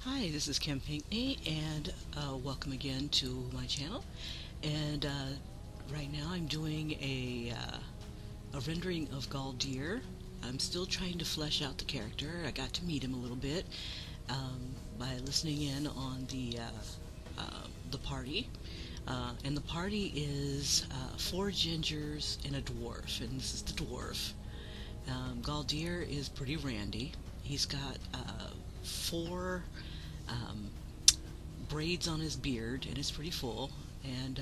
Hi, this is Kim Pinkney, and welcome again to my channel. And right now I'm doing a rendering of Galdir. I'm still trying to flesh out the character. I got to meet him a little bit by listening in on the party. And the party is four gingers and a dwarf, and this is the dwarf. Galdir is pretty randy. He's got four um, braids on his beard, and it's pretty full. And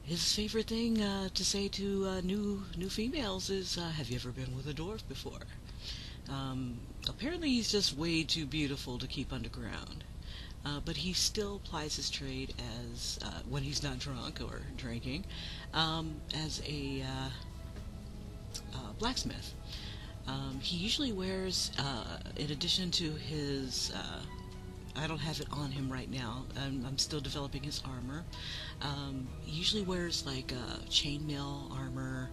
his favorite thing to say to new females is, "Have you ever been with a dwarf before?" Apparently, he's just way too beautiful to keep underground. But he still plies his trade as when he's not drunk or drinking, as a blacksmith. He usually wears, in addition to his I don't have it on him right now. I'm still developing his armor. He usually wears like chainmail armor.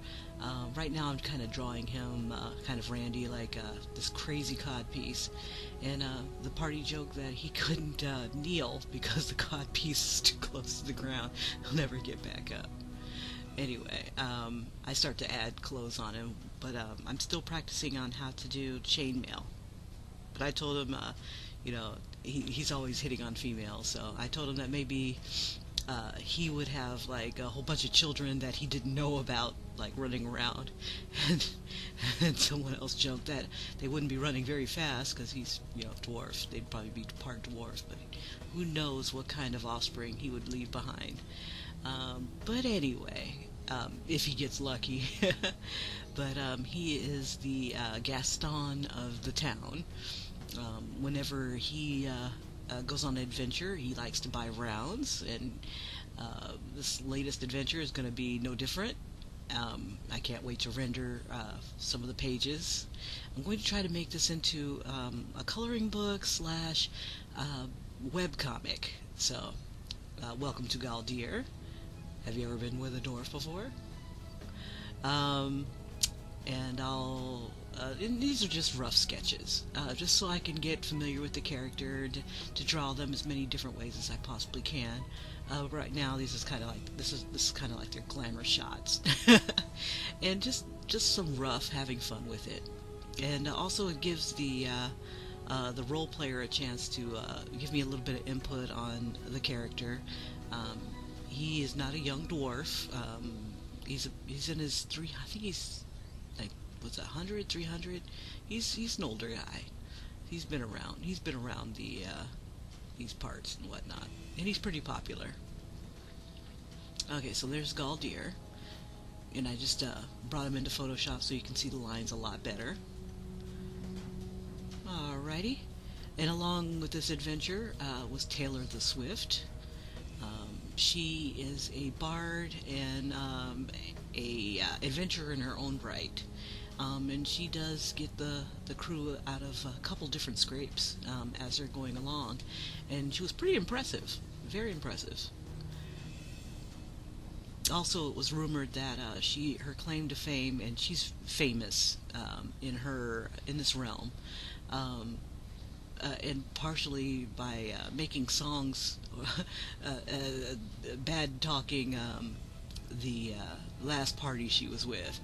Right now I'm kind of drawing him kind of randy, like this crazy cod piece. And the party joke that he couldn't kneel because the cod piece is too close to the ground. He'll never get back up. Anyway, I start to add clothes on him, but I'm still practicing on how to do chainmail. But I told him, he's always hitting on females, so I told him that maybe he would have like a whole bunch of children that he didn't know about, like running around, and, and someone else joked that they wouldn't be running very fast because he's, dwarf. They'd probably be part dwarf, but who knows what kind of offspring he would leave behind. But anyway, if he gets lucky. But he is the Gaston of the town. Whenever he goes on an adventure, he likes to buy rounds, and this latest adventure is going to be no different. I can't wait to render some of the pages. I'm going to try to make this into a coloring book slash webcomic. So, welcome to Galdir. Have you ever been with a dwarf before? And these are just rough sketches, just so I can get familiar with the character, to draw them as many different ways as I possibly can. Right now, this is kind of like their glamour shots, and just some rough, having fun with it. And also, it gives the role player a chance to give me a little bit of input on the character. He is not a young dwarf. He's in his I think he's like, what's 100, 300? He's an older guy. He's been around. He's been around these parts and whatnot, and he's pretty popular. Okay, so there's Galdir, and I just brought him into Photoshop so you can see the lines a lot better. Alrighty, and along with this adventure was Taylor the Swift. She is a bard and a adventurer in her own right. And she does get the crew out of a couple different scrapes as they're going along. And she was pretty impressive. Very impressive. Also, it was rumored that her claim to fame, and she's famous in this realm, and partially by making songs bad talking the last party she was with.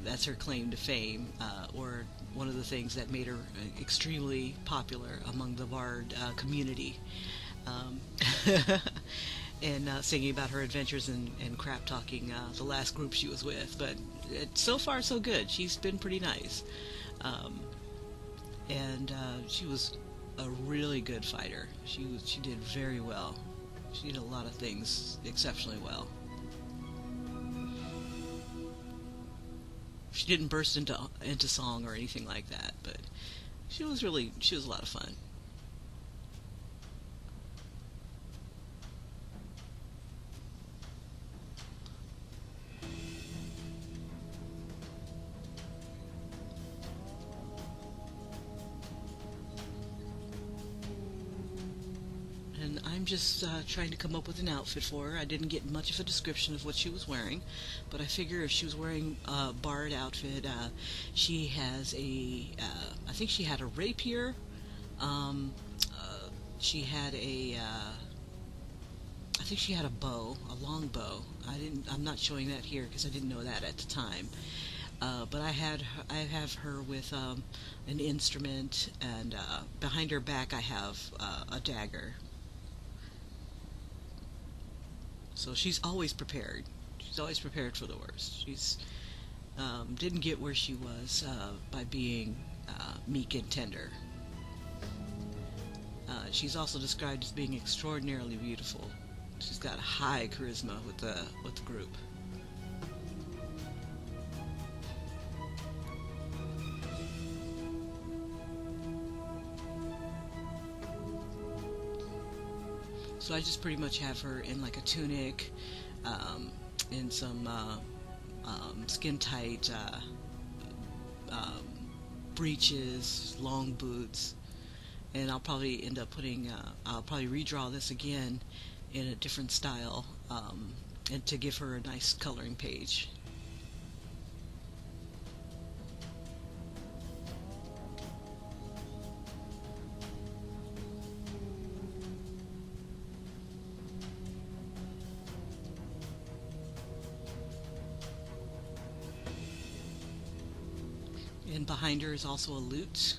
That's her claim to fame, or one of the things that made her extremely popular among the bard community. And singing about her adventures and crap talking the last group she was with. But so far so good. She's been pretty nice. And she was a really good fighter. She did very well. She did a lot of things exceptionally well. She didn't burst into song or anything like that, but she was a lot of fun. And I'm just trying to come up with an outfit for her. I didn't get much of a description of what she was wearing, but I figure if she was wearing a bard outfit, she has I think she had a rapier, She had I think she had a bow, a long bow. I'm not showing that here because I didn't know that at the time. But I have her with an instrument, and behind her back I have a dagger. So she's always prepared. She's always prepared for the worst. She's didn't get where she was by being meek and tender. She's also described as being extraordinarily beautiful. She's got high charisma with the group. So I just pretty much have her in like a tunic, in some skin tight um, breeches, long boots, and I'll probably end up I'll probably redraw this again in a different style, and to give her a nice coloring page. And behind her is also a lute.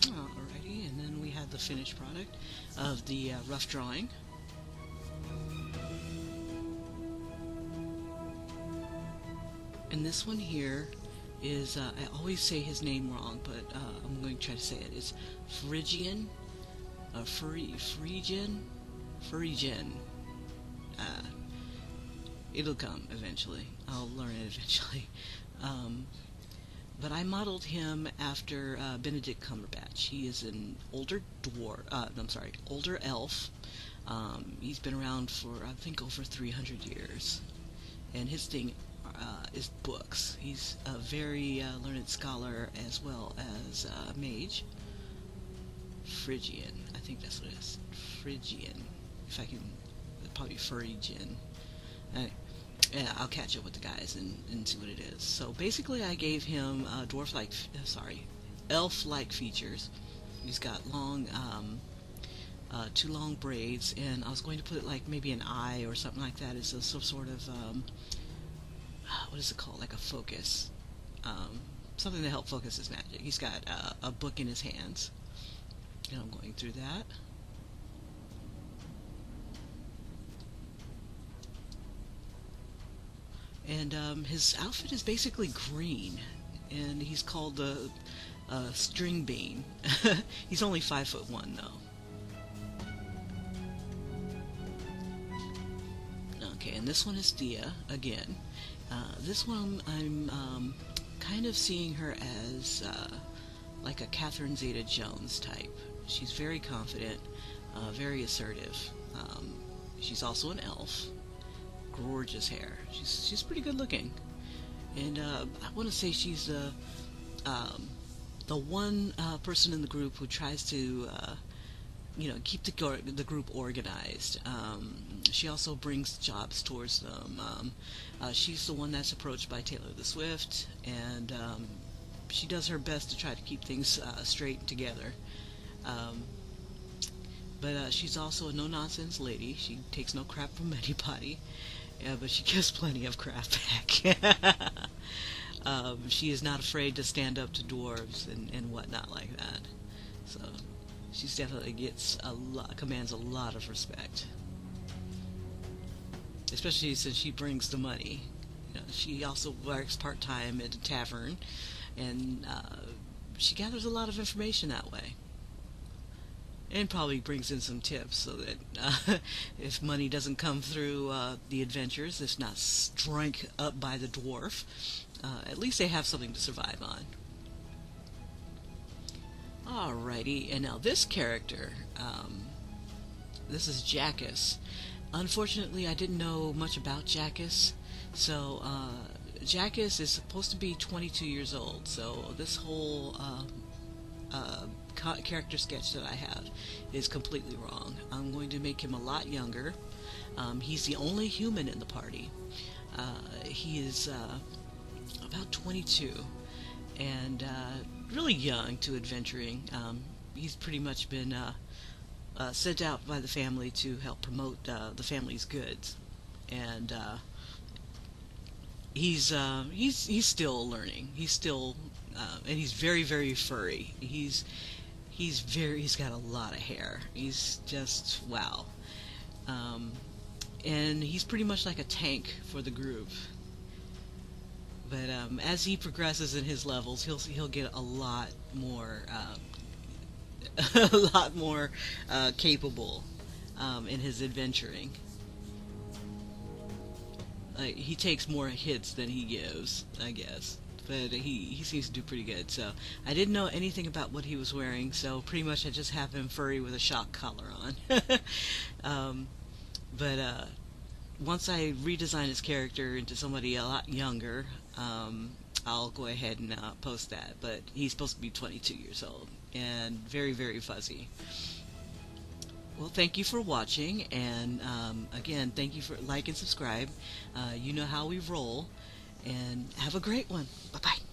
Alrighty, and then we have the finished product of the rough drawing. And this one here is, I always say his name wrong, but I'm going to try to say it. It's Phrygian, Phrygian. Uh, it'll come eventually. I'll learn it eventually. But I modeled him after Benedict Cumberbatch. He is an older dwarf. Older elf. He's been around for I think over 300 years, and his thing is books. He's a very learned scholar as well as a mage. Phrygian, I think that's what it is. Phrygian, if I can, probably Phrygian. Yeah, I'll catch up with the guys and see what it is. So basically, I gave him elf-like features. He's got long, two long braids, and I was going to put like maybe an eye or something like that as some sort of what is it called? Like a focus, something to help focus his magic. He's got a book in his hands, and I'm going through that. And his outfit is basically green, and he's called the String Bean. He's only 5'1" though. Okay, and this one is Thea again. This one I'm kind of seeing her as like a Catherine Zeta-Jones type. She's very confident, very assertive. She's also an elf. Gorgeous hair. She's pretty good looking, and I want to say she's the one person in the group who tries to keep the group organized. She also brings jobs towards them. She's the one that's approached by Taylor the Swift, and she does her best to try to keep things straight and together. But she's also a no-nonsense lady. She takes no crap from anybody. Yeah, but she gives plenty of crap back. She is not afraid to stand up to dwarves and whatnot like that. So she's definitely commands a lot of respect. Especially since she brings the money. She also works part-time at a tavern, and she gathers a lot of information that way. and probably brings in some tips so that if money doesn't come through the adventures, if not drank up by the dwarf, at least they have something to survive on. Alrighty, and now this character, this is Jackus. Unfortunately, I didn't know much about Jackus, so Jackus is supposed to be 22 years old, so this whole character sketch that I have is completely wrong. I'm going to make him a lot younger. He's the only human in the party. He is about 22 and really young to adventuring. He's pretty much been sent out by the family to help promote the family's goods, and he's still learning. He's still and he's very, very furry. He's got a lot of hair. He's just wow. And he's pretty much like a tank for the group. But as he progresses in his levels, he'll get a lot more a lot more capable in his adventuring. He takes more hits than he gives, I guess. But he seems to do pretty good. So I didn't know anything about what he was wearing, so pretty much I just have him furry with a shock collar on. But once I redesign his character into somebody a lot younger, I'll go ahead and post that. But he's supposed to be 22 years old and very, very fuzzy. Well, thank you for watching, and again, thank you for like and subscribe. You know how we roll, and have a great one. Bye-bye.